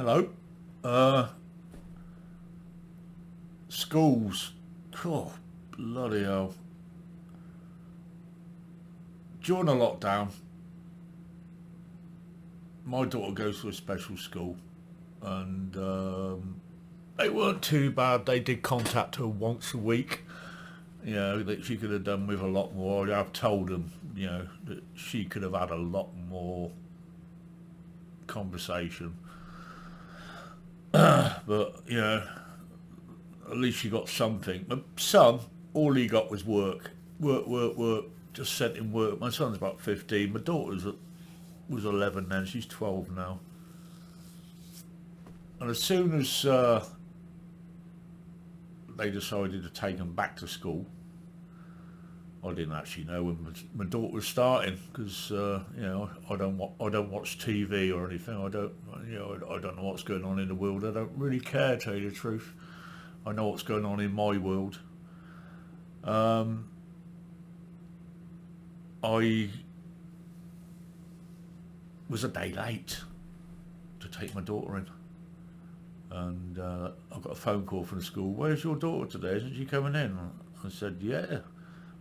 Hello. Uh, Schools. Oh, bloody hell. During the lockdown, my daughter goes to a special school, and they weren't too bad. They did contact her once a week. You know, that she could have done with a lot more. I've told them, you know, that she could have had a lot more conversation. But, you know, at least she got something. My son, all he got was work. Work, work, work. Just sent him work. My son's about 15. My daughter was 11 then. She's 12 now. And as soon as they decided to take him back to school, I didn't actually know when my daughter was starting because you know I don't watch TV or anything. I don't know what's going on in the world. I don't really care, to tell you the truth. I know what's going on in my world. Um, I was a day late to take my daughter in, and I got a phone call from the school. Where's your daughter today? Isn't she coming in? I said, yeah.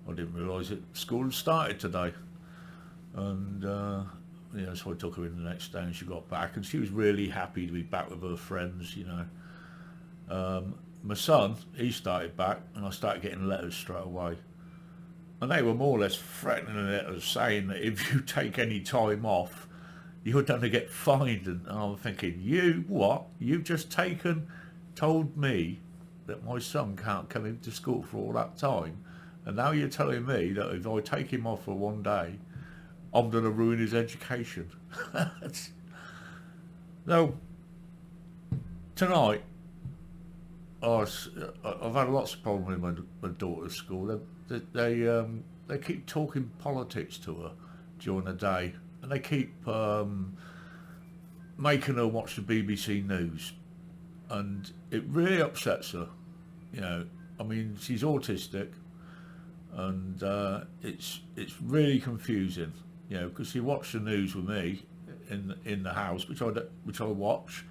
I didn't realise that school had started today, and you know, so I took her in the next day, and she got back, and she was really happy to be back with her friends. You know, my son, he started back, and I started getting letters straight away, and they were more or less threatening letters saying that if you take any time off, you're going to get fined. And I'm thinking, you what? You've just told me that my son can't come into school for all that time, and now you're telling me that if I take him off for one day, I'm going to ruin his education. Now, tonight, I've had lots of problems with my daughter's school. They keep talking politics to her during the day, and they keep making her watch the BBC News, and it really upsets her. You know, I mean, she's autistic, and it's really confusing. You know, because she watched the news with me in the house, which I watch,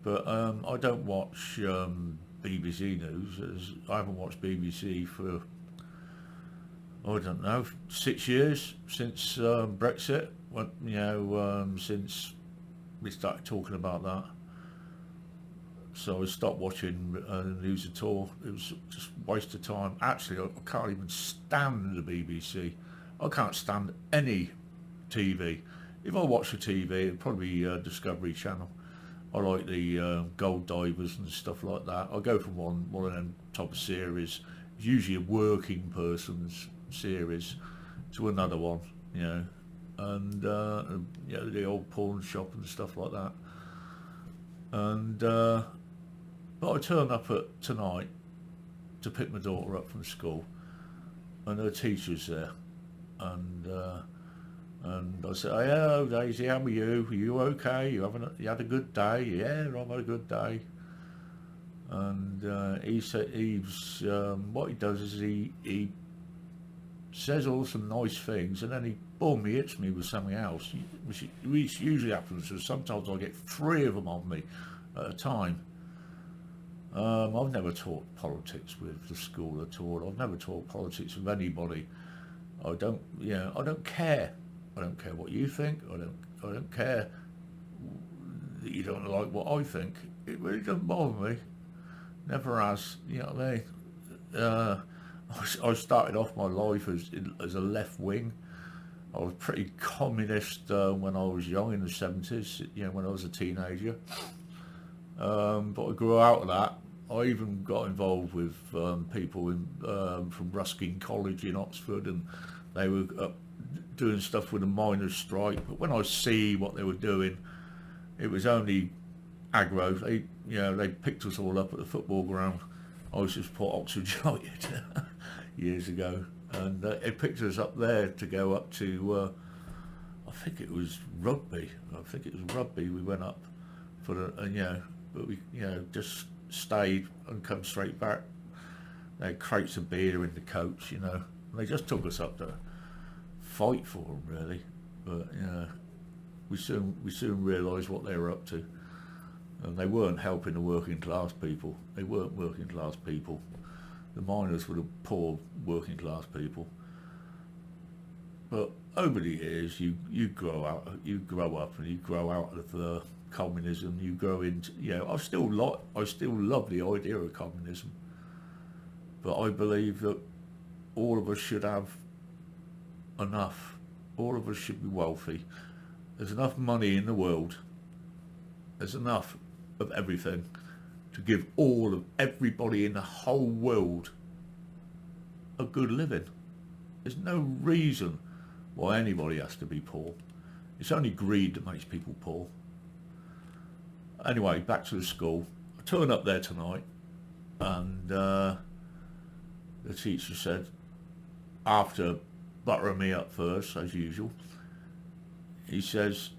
but I don't watch BBC News. As I haven't watched BBC for, I don't know, 6 years since Brexit. When, you know, since we started talking about that. So I stopped watching the news at all. It was just a waste of time. Actually, I can't even stand the BBC. I can't stand any TV. If I watch the TV, it'd probably be Discovery Channel. I like the Gold Divers and stuff like that. I go from one of them type of series, usually a working person's series, to another one, you know, and you know, the old pawn shop and stuff like that. And but I turned up at tonight to pick my daughter up from school, and her teacher's there, and I said, "Hey, hello, Daisy, how are you? Are you okay? You had a good day?" "Yeah, I've had a good day." And he said what he does is he says all some nice things, and then he hits me with something else, which usually happens. So sometimes I get three of them on me at a time. I've never taught politics with the school at all. I've never taught politics with anybody. I don't, you know, I don't care. I don't care what you think. I don't care that you don't like what I think. It really doesn't bother me. Never has. You know what I mean? Uh, I started off my life as a left wing. I was pretty communist when I was young in the 70s, you know, when I was a teenager. But I grew out of that. I even got involved with people from Ruskin College in Oxford, and they were doing stuff with the miners' strike. But when I see what they were doing, it was only aggro. They picked us all up at the football ground. I was just Port Oxford United years ago, and they picked us up there to go up to. I think it was rugby. We went up for the, you know, but we, you know, just stayed and come straight back. They had crates of beer in the coach, you know. And they just took us up to fight for them, really. But you know, we soon realised what they were up to. and they weren't helping the working class people. They weren't working class people. The miners were the poor working class people. But over the years, you grow up, and you grow out of communism. You grow into, I still love the idea of communism, but I believe that all of us should have enough. All of us should be wealthy. There's enough money in the world. There's enough of everything to give all of everybody in the whole world a good living. There's no reason why anybody has to be poor. It's only greed that makes people poor. Anyway, back to the school. I turned up there tonight, and the teacher said, after buttering me up first, as usual, he says,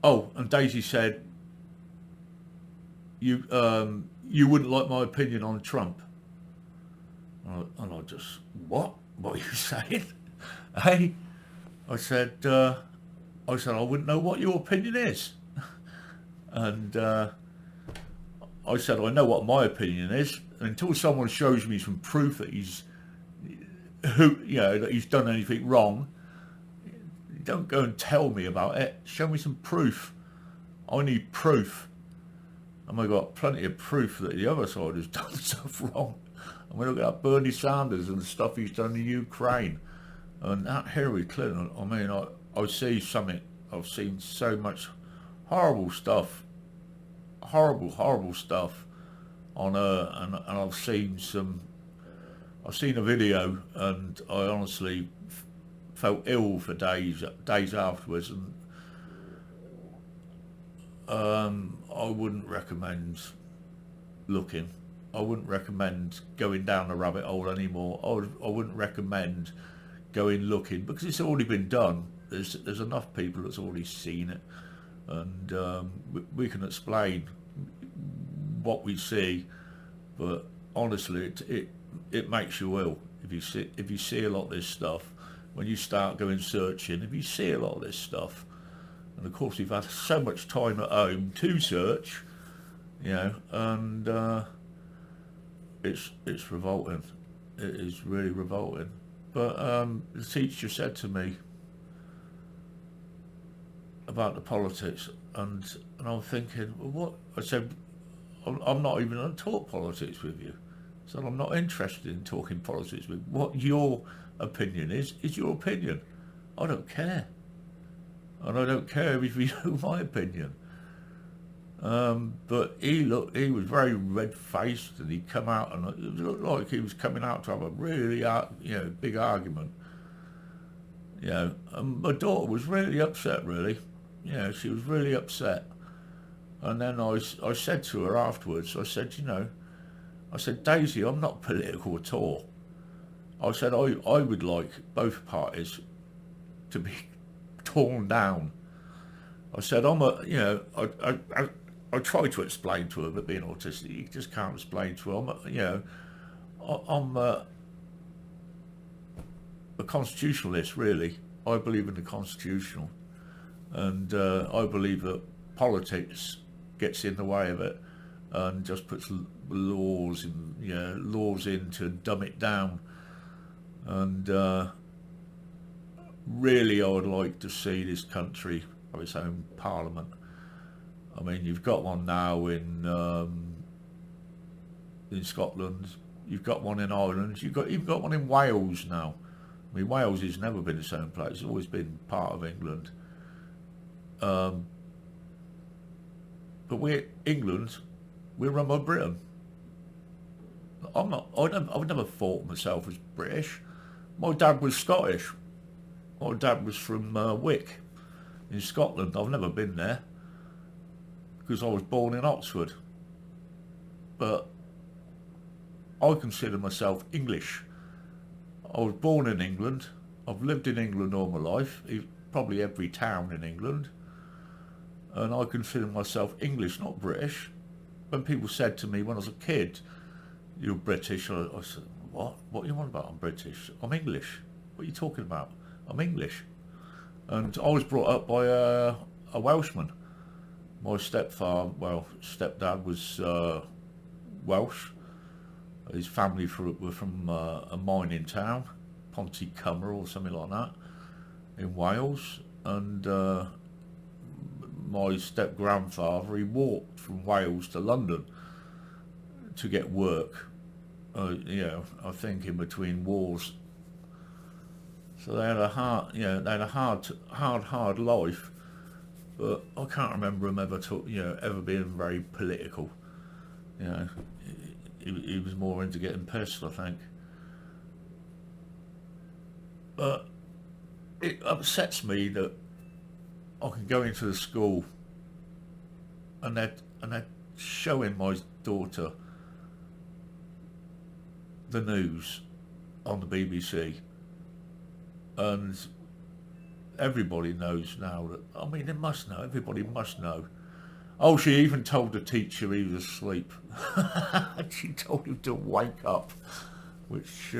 "Oh, and Daisy said, you wouldn't like my opinion on Trump." And I just, what are you saying? Hey, I said, I wouldn't know what your opinion is. And I said, I know what my opinion is. Until someone shows me some proof that that he's done anything wrong, don't go and tell me about it. Show me some proof. I need proof. And I got plenty of proof that the other side has done stuff wrong. And we look at Bernie Sanders and the stuff he's done in Ukraine. And that Hillary Clinton, I mean, I see something, I've seen so much horrible stuff, horrible stuff on her, and I've seen a video, and I honestly felt ill for days afterwards, and I wouldn't recommend looking. I wouldn't recommend going down the rabbit hole anymore. I wouldn't recommend going looking, because it's already been done. There's enough people that's already seen it, and we can explain what we see, but honestly, it makes you ill if you see a lot of this stuff. When you start going searching, if you see a lot of this stuff, and of course we've had so much time at home to search, and it's revolting. It is really revolting. But the teacher said to me about the politics, and I'm thinking, well, what? I said, I'm not even going to talk politics with you. I said, I'm not interested in talking politics with you. What your opinion is your opinion. I don't care. And I don't care if you know my opinion. But he was very red-faced, and he come out, and it looked like he was coming out to have a really, big argument. And my daughter was really upset, really. She was really upset. And then I said to her afterwards, I said, Daisy, I'm not political at all. I said, I would like both parties to be torn down. I said, I tried to explain to her that being autistic, you just can't explain to her. I'm a constitutionalist, really. I believe in the constitutional, and I believe that politics gets in the way of it and just puts laws in to dumb it down. And really, I would like to see this country have its own parliament. I mean, you've got one now in Scotland. You've got one in Ireland. You've got one in Wales now. I mean, Wales has never been its own place. It's always been part of England. But England, we're run by Britain. I've never thought myself as British. My dad was Scottish. My dad was from Wick in Scotland. I've never been there because I was born in Oxford. But I consider myself English. I was born in England. I've lived in England all my life, probably every town in England. And I consider myself English, not British. When people said to me when I was a kid, "You're British," I said, "What? What do you want about? I'm British. I'm English. What are you talking about? I'm English." And I was brought up by a Welshman. My stepdad was Welsh. His family were from a mining town, Pontycymru or something like that, in Wales. And my step-grandfather, he walked from Wales to London to get work, I think in between wars. So they had a hard life, but I can't remember him ever being very political. You know, he was more into getting pissed, I think. But it upsets me that I can go into the school and they're showing my daughter the news on the BBC, and everybody knows now that, I mean, they must know, everybody must know. Oh, she even told the teacher he was asleep. She told him to wake up, which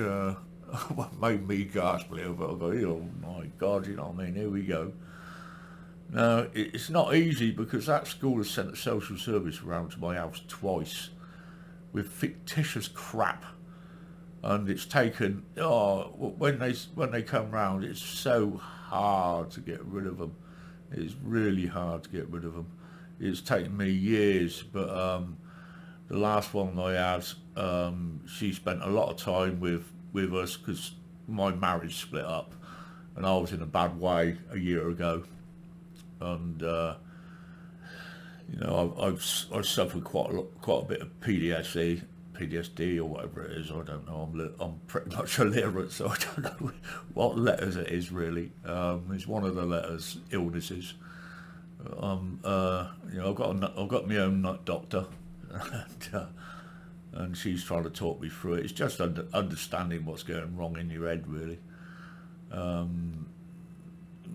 made me gasp a little bit. I go, oh my God, you know what I mean, here we go. Now, it's not easy because that school has sent a social service around to my house twice with fictitious crap. And it's taken, when they come round, it's so hard to get rid of them. It's really hard to get rid of them. It's taken me years, but the last one I had, she spent a lot of time with us because my marriage split up and I was in a bad way a year ago. And I've suffered quite a bit of PTSD or whatever it is. I don't know. I'm pretty much illiterate, so I don't know what letters it is really. It's one of the letters, illnesses. I've got my own doctor, and she's trying to talk me through it. It's just understanding what's going wrong in your head, really.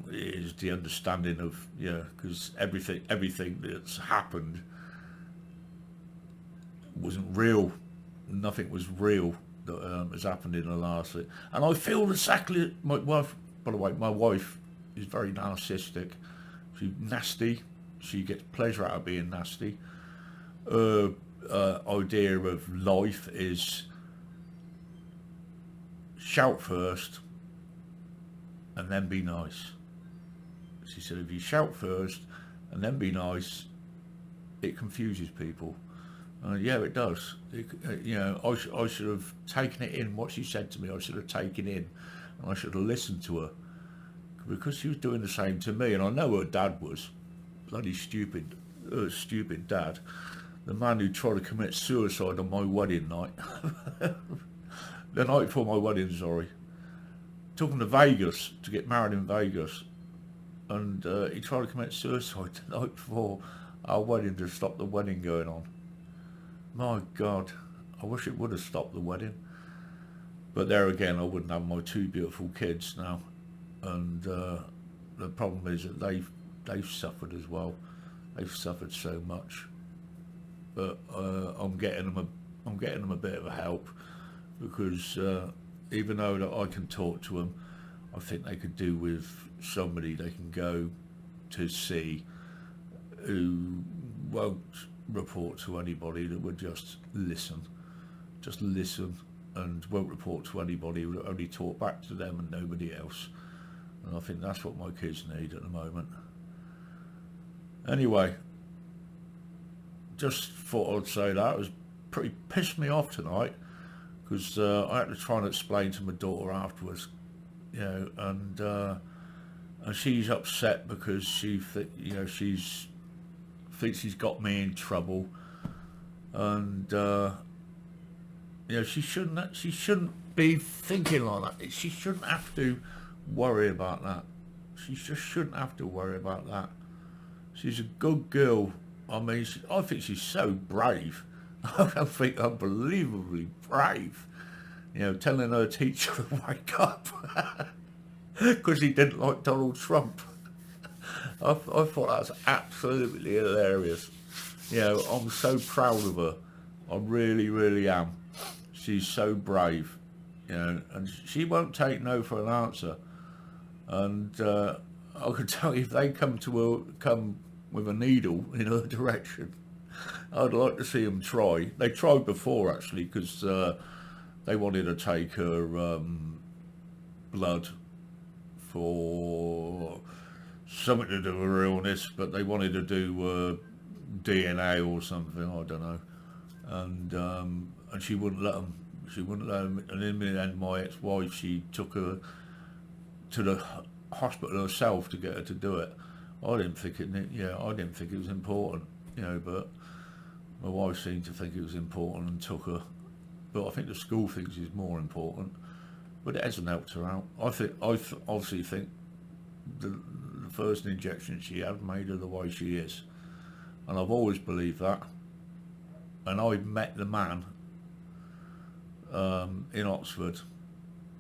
It is the understanding of, because everything that's happened wasn't real. Nothing was real that has happened in the last. And I feel exactly. My wife, by the way, my wife is very narcissistic. She's nasty. She gets pleasure out of being nasty. Her idea of life is shout first and then be nice. She said, if you shout first and then be nice, it confuses people. Yeah, it does. I should have taken it in, what she said to me. I should have taken in, and I should have listened to her, because she was doing the same to me. And I know her dad was bloody stupid dad, the man who tried to commit suicide on my wedding night. The night before my wedding, sorry. Took him to Vegas to get married in Vegas, and he tried to commit suicide the night before our wedding to stop the wedding going on. My God, I wish it would have stopped the wedding. But there again, I wouldn't have my two beautiful kids now, and the problem is that they've suffered as well. They've suffered so much, but I'm getting them a bit of a help, because even though that I can talk to them, I think they could do with somebody they can go to see who won't report to anybody, that would just listen, and won't report to anybody, will only talk back to them and nobody else. And I think that's what my kids need at the moment. Anyway, just thought I'd say that. It was pretty pissed me off tonight, because I had to try and explain to my daughter afterwards, and she's upset because she thinks she's got me in trouble, and she shouldn't be thinking like that. She shouldn't have to worry about that. She just shouldn't have to worry about that. She's a good girl. I mean, I think she's so brave. I think unbelievably brave. Telling her teacher to wake up because he didn't like Donald Trump. I thought that was absolutely hilarious. I'm so proud of her. I really, really am. She's so brave, and she won't take no for an answer. And I can tell you, if they come with a needle in her direction. I'd like to see them try. They tried before actually because they wanted to take her blood for something to do with her illness, but they wanted to do DNA or something, I don't know, and she wouldn't let them. She wouldn't let them. And in the end, my ex-wife, she took her to the hospital herself to get her to do it. I didn't think it was important, but my wife seemed to think it was important and took her. But I think the school thinks it's more important. But it hasn't helped her out. I obviously think the first injection she had made her the way she is, and I've always believed that. And I met the man in Oxford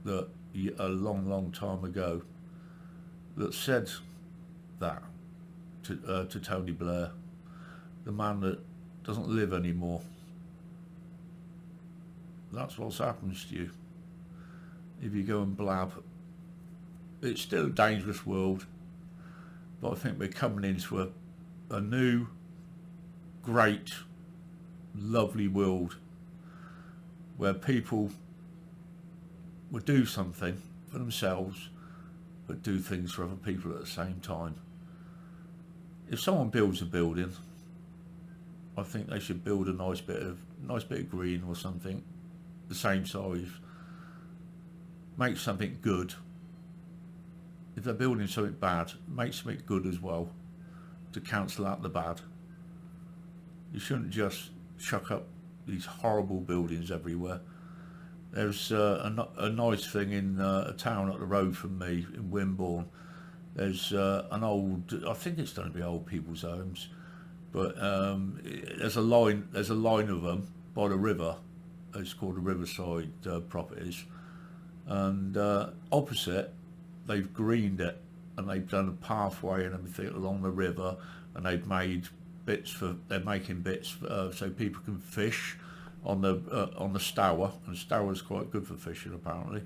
that a long time ago that said that to Tony Blair, the man that doesn't live anymore. That's what happens to you if you go and blab. It's still a dangerous world, but I think we're coming into a new, great, lovely world where people will do something for themselves but do things for other people at the same time. If someone builds a building, I think they should build a nice bit of green or something the same size. Make something good. If they're building something bad, make something good as well to cancel out the bad. You shouldn't just chuck up these horrible buildings everywhere. There's a nice thing in a town up the road from me in Wimborne. There's an old, I think it's going to be old people's homes, but there's a line of them by the river. It's called the Riverside Properties, and opposite they've greened it and they've done a pathway and everything along the river, and they've made they're making bits so people can fish on the Stour, and Stour's quite good for fishing apparently,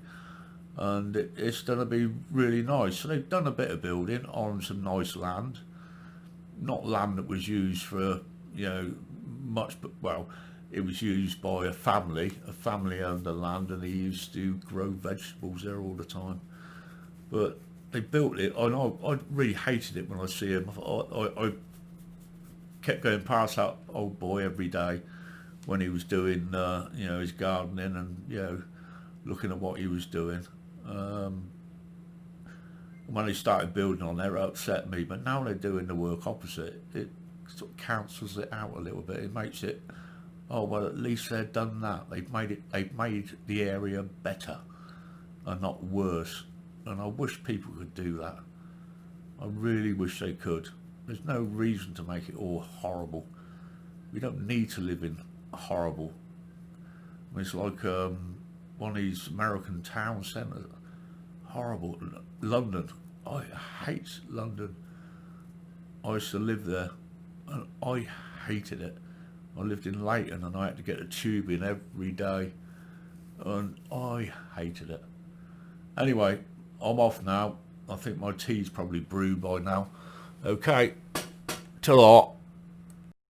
and it's going to be really nice. So they've done a bit of building on some nice land, not land that was used for much, but well, it was used by a family owned the land, and they used to grow vegetables there all the time. But they built it, and I really hated it when I see him. I kept going past that old boy every day when he was doing his gardening and looking at what he was doing. When they started building on there, it upset me, but now they're doing the work opposite. It sort of cancels it out a little bit. It makes it, oh well, at least they've done that. They've made the area better and not worse. And I wish people could do that. I really wish they could. There's no reason to make it all horrible. We don't need to live in horrible. I mean, it's like one of these American town centres. Horrible. London. I hate London. I used to live there and I hated it. I lived in Leighton and I had to get a tube in every day and I hated it. Anyway, I'm off now. I think my tea's probably brewed by now. Okay, ta-ra.